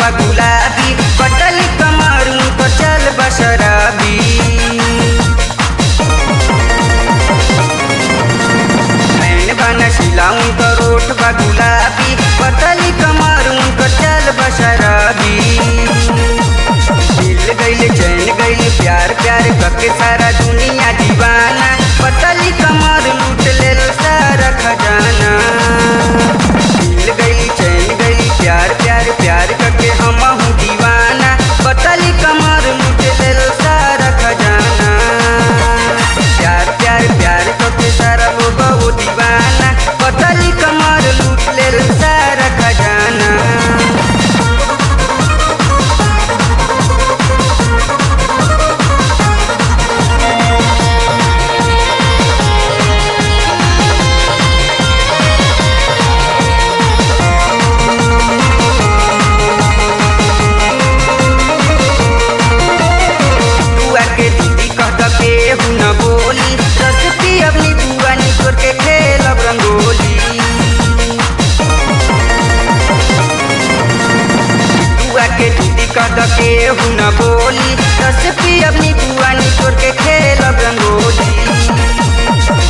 बा गुलाबी, पतली कमर उनकर चल बशराबी। नैन बना शिला उनकर ओठ बा गुलाबी, पतली कमर उनकर चल बशराबी। दिल गइल चैन गइल प्यार प्यार करके सारा दुनिया दीवाना, पतली कमर लूट लेल सारा खजाना। दिल गइल चैन गइल प्यार प्यार प्यार करके हमहू दीवाना, पतली कमर लूट लेल सारा खजाना। प्यार प्यार प्यार करके सारा लोग वो दीवाना, पतली कमर लूट लेल सारा खजाना। केहू न बोली रसती अपनी बुआ निकोर के खेलब रंगोली। बुआ के दीदी कह केहू न बोली रसती अपनी बुआ निकोर के खेलब रंगोली।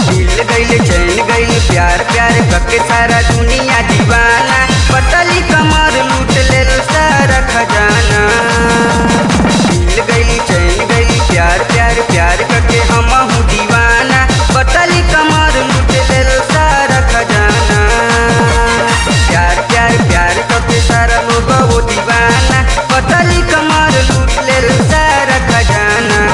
दिल गइल चैन गइल प्यार प्यार करके सारा दुनिया दीवाना, पतली कमर लूट लेल सारा खजाना। दिल गइल चैन गइल प्यार प्यार प्यार करके हमहू दीवाना, पतली कमर लूट लेल सारा खजाना। प्यार प्यार प्यार करके सारा लोग वो दीवाना, पतली कमर लूट लेल सारा खजाना।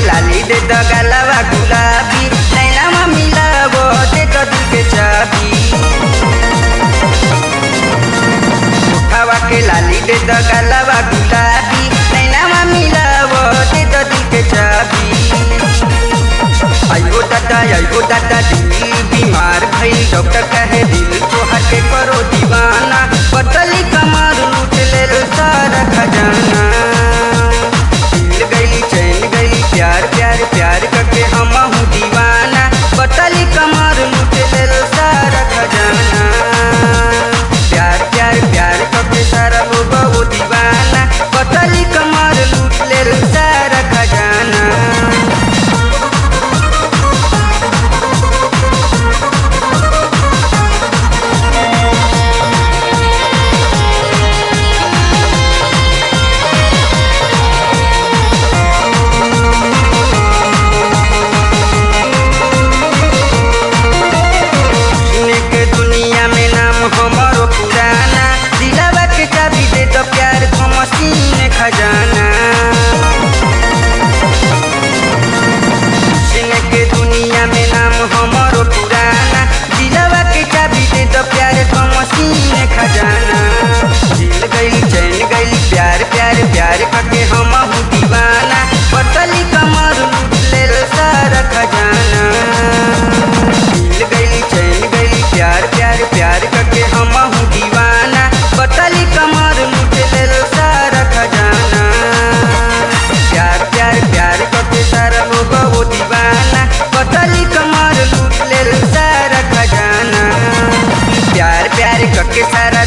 लाली दे द गलवा गुलाबी, नैना मिलावो दे द दिल के चाबी। उठावा के लाली दे द गलवा गुलाबी, नैना मिलावो दे द दिल के चाबी। आइयो दादा दिल बीमार भइल, डॉक्टर कहे दिल तोहर के करो दीवाना, पतली कमर लूट लेल सारा खजाना। दिल गइल चैन गइल प्यार प्यार प्यार करके हमहू दीवाना, पतली कमर लूट लेल सारा खजाना। प्यार प्यार प्यार करके सारा लोग वो दीवाना, पतली कमर लूट लेल सारा खजाना। हमारो पुराना दिलवा के चाबी दे दो प्यार को मसीन खजाना। सीने के दुनिया में नाम हमारो पुराना, दिलवा के चाबी दे दो प्यार को मसीन खजाना। दिल गइल चैन गइल प्यार प्यार प्यार करके हमहू दीवाना, पतली कमर लूट लेल सारा खजाना। दिल गइल चैन गइल प्यार प्यार प्यार करके हमहू दीवाना, पतली कमर लूट लेल सारा खजाना। प्यार प्यार प्यार करके सारा लोग वो दीवाना, पतली कमर लूट लेल सारा खजाना। प्यार प्यार करके सारा